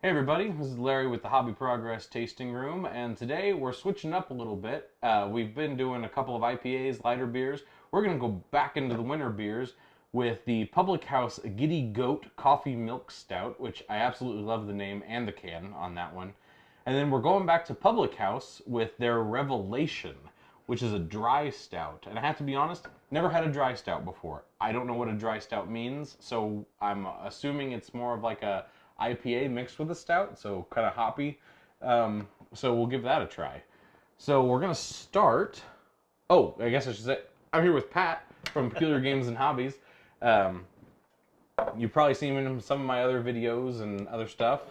Hey everybody, this is Larry with the Hobby Progress Tasting Room, and today we're switching up a little bit. We've been doing a couple of IPAs, lighter beers. We're going to go back into the winter beers with the Public House Giddy Goat Coffee Milk Stout, which I absolutely love the name and the can on that one. And then we're going back to Public House with their Revelation, which is a dry stout. And I have to be honest, never had a dry stout before. I don't know what a dry stout means, so I'm assuming it's more of like a IPA mixed with a stout, so kind of hoppy. So we'll give that a try. So we're gonna start. Oh, I guess I should say I'm here with Pat from Peculiar Games and Hobbies. Um, you've probably seen him in some of my other videos and other stuff.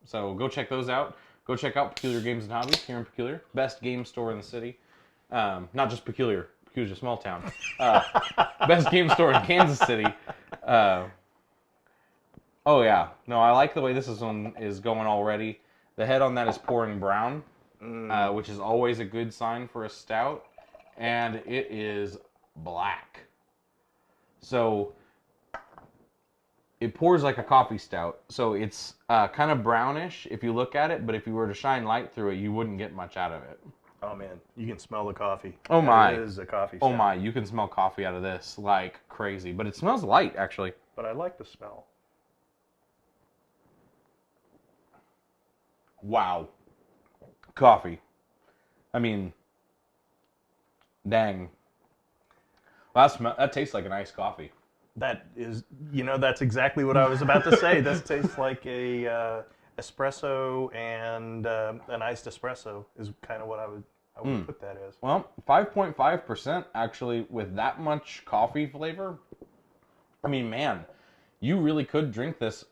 So go check those out. Go check out Peculiar Games and Hobbies here in Peculiar, best game store in the city. Not just Peculiar. Peculiar's a small town. Best game store in Kansas City. Oh yeah, no, I like the way this one is going already. The head on that is pouring brown, which is always a good sign for a stout, and it is black. So it pours like a coffee stout. So it's kind of brownish if you look at it, but if you were to shine light through it, you wouldn't get much out of it. Oh man, you can smell the coffee. Oh my! It is a coffee Oh stout. my! You can smell coffee out of this like crazy, but it smells light actually. But I like the smell. Wow. Coffee. I mean, dang. Well, that tastes like an iced coffee. That is, that's exactly what I was about to say. This tastes like a espresso and an iced espresso is kind of what I would put that as. Well, 5.5% actually with that much coffee flavor. I mean, man, you really could drink this.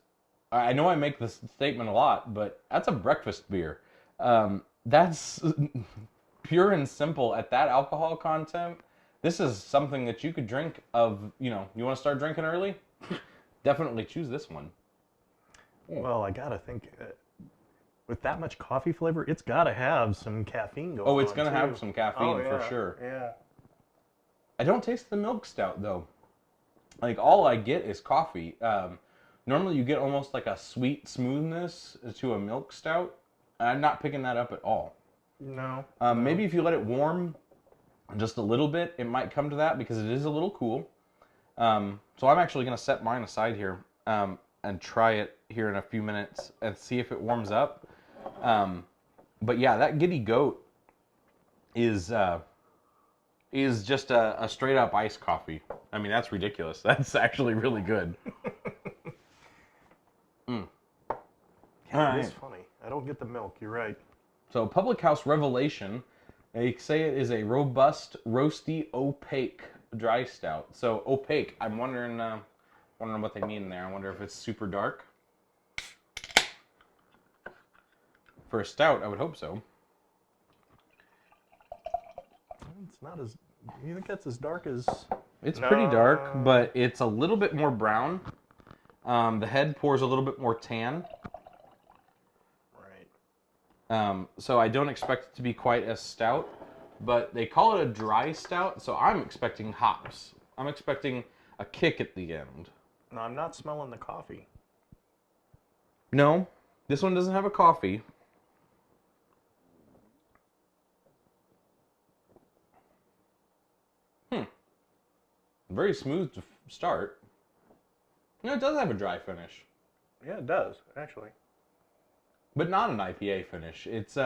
I know I make this statement a lot, but that's a breakfast beer. That's pure and simple at that alcohol content. This is something that you could drink you want to start drinking early? Definitely choose this one. Well, I gotta think, with that much coffee flavor, it's gotta have some caffeine going on. Oh, it's going to too. have some caffeine for yeah, sure. Yeah. I don't taste the milk stout though. Like all I get is coffee. Normally you get almost like a sweet smoothness to a milk stout. I'm not picking that up at all. No. Maybe if you let it warm just a little bit, it might come to that because it is a little cool. So I'm actually going to set mine aside here and try it here in a few minutes and see if it warms up. But yeah, that Giddy Goat is just a straight up iced coffee. I mean, that's ridiculous. That's actually really good. Yeah, it is funny. I don't get the milk. You're right. So Public House Revelation, they say it is a robust, roasty, opaque dry stout. So opaque, I'm wondering what they mean there. I wonder if it's super dark. For a stout, I would hope so. It's not as. You think that's as dark as? It's pretty dark, but it's a little bit more brown. The head pours a little bit more tan. Right. So I don't expect it to be quite as stout, but they call it a dry stout, so I'm expecting hops. I'm expecting a kick at the end. No, I'm not smelling the coffee. No, this one doesn't have a coffee. Very smooth to start. No, it does have a dry finish. Yeah, it does, actually. But not an IPA finish. It's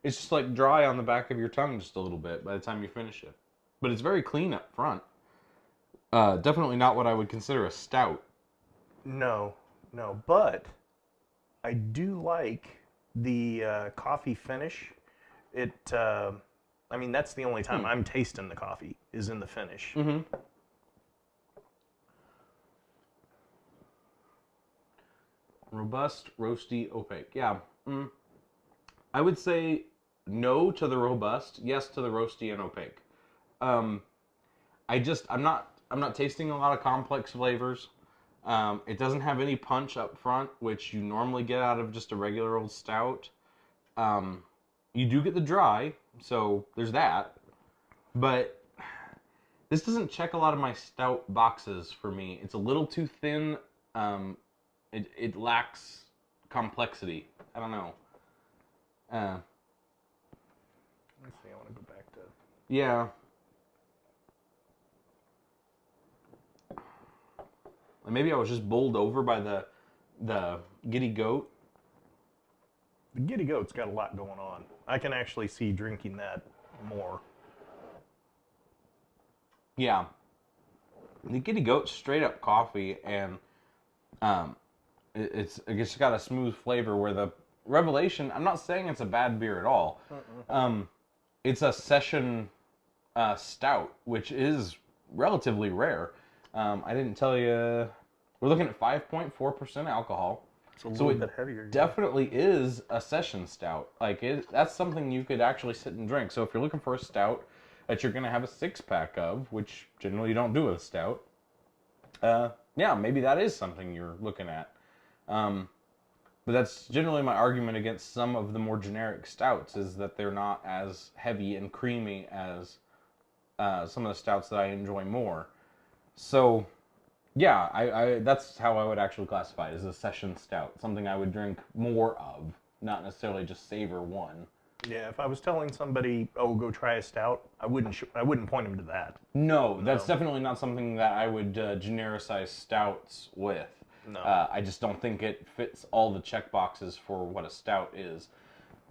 it's just like dry on the back of your tongue just a little bit by the time you finish it. But it's very clean up front. Definitely not what I would consider a stout. No, but I do like the coffee finish. I mean, that's the only time I'm tasting the coffee is in the finish. Mm-hmm. Robust, roasty, opaque. Yeah. I would say no to the robust, yes to the roasty and opaque. I'm not tasting a lot of complex flavors. It doesn't have any punch up front, which you normally get out of just a regular old stout. You do get the dry, so there's that. But this doesn't check a lot of my stout boxes for me. It's a little too thin It lacks complexity. I don't know. Let's see. I want to go back to. Yeah. Maybe I was just bowled over by the Giddy Goat. The Giddy Goat's got a lot going on. I can actually see drinking that more. Yeah. The Giddy Goat's straight up coffee, and it's got a smooth flavor. Where the Revelation, I'm not saying it's a bad beer at all. It's a session stout, which is relatively rare. I didn't tell you. We're looking at 5.4% alcohol. It's a little bit heavier. Definitely is a session stout. That's something you could actually sit and drink. So if you're looking for a stout that you're going to have a 6-pack of, which generally you don't do with a stout, yeah, maybe that is something you're looking at. But that's generally my argument against some of the more generic stouts, is that they're not as heavy and creamy as some of the stouts that I enjoy more. So, yeah, I that's how I would actually classify it, as a session stout. Something I would drink more of, not necessarily just savor one. Yeah, if I was telling somebody, "Oh, go try a stout," I wouldn't point them to that. No, that's definitely not something that I would genericize stouts with. No. I just don't think it fits all the check boxes for what a stout is.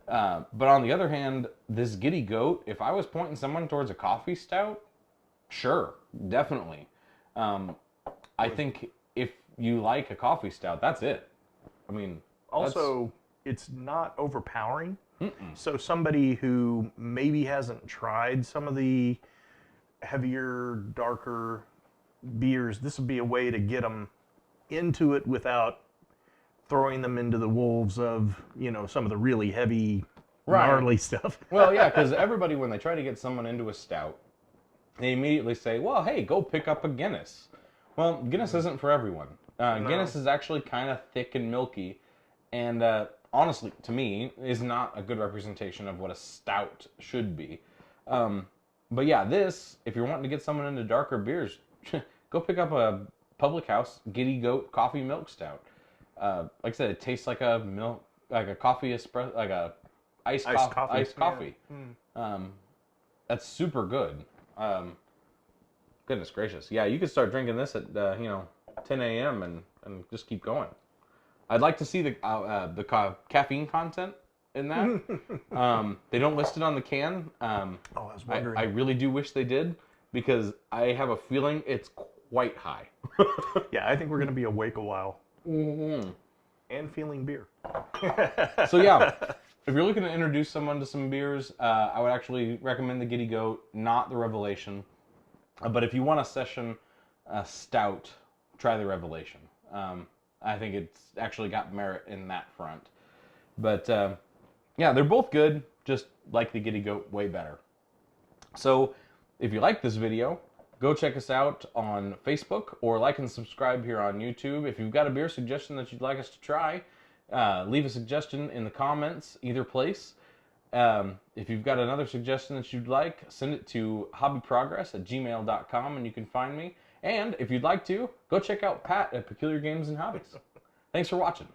But on the other hand, this Giddy Goat, if I was pointing someone towards a coffee stout, sure, definitely. I think if you like a coffee stout, that's it. I mean, Also, it's not overpowering. So somebody who maybe hasn't tried some of the heavier, darker beers, this would be a way to get them into it without throwing them into the wolves of, some of the really heavy, gnarly stuff. Well, yeah, because everybody, when they try to get someone into a stout, they immediately say, well, hey, go pick up a Guinness. Well, Guinness isn't for everyone. Guinness is actually kind of thick and milky, and honestly, to me, is not a good representation of what a stout should be. But yeah, if you're wanting to get someone into darker beers, go pick up a Public House Giddy Goat coffee milk stout. Like I said, it tastes like a coffee espresso, like a iced coffee. Yeah. That's super good. Goodness gracious. Yeah, you could start drinking this at 10 a.m. and just keep going. I'd like to see the caffeine content in that. They don't list it on the can. I was wondering. I really do wish they did, because I have a feeling it's quite high. Yeah, I think we're going to be awake a while. Mm-hmm. And feeling beer. So yeah, if you're looking to introduce someone to some beers, I would actually recommend the Giddy Goat, not the Revelation. But if you want a session stout, try the Revelation. I think it's actually got merit in that front. But yeah, they're both good, just like the Giddy Goat way better. So if you like this video, go check us out on Facebook, or like and subscribe here on YouTube. If you've got a beer suggestion that you'd like us to try, leave a suggestion in the comments, either place. If you've got another suggestion that you'd like, send it to hobbyprogress@gmail.com and you can find me. And if you'd like to, go check out Pat at Peculiar Games and Hobbies. Thanks for watching.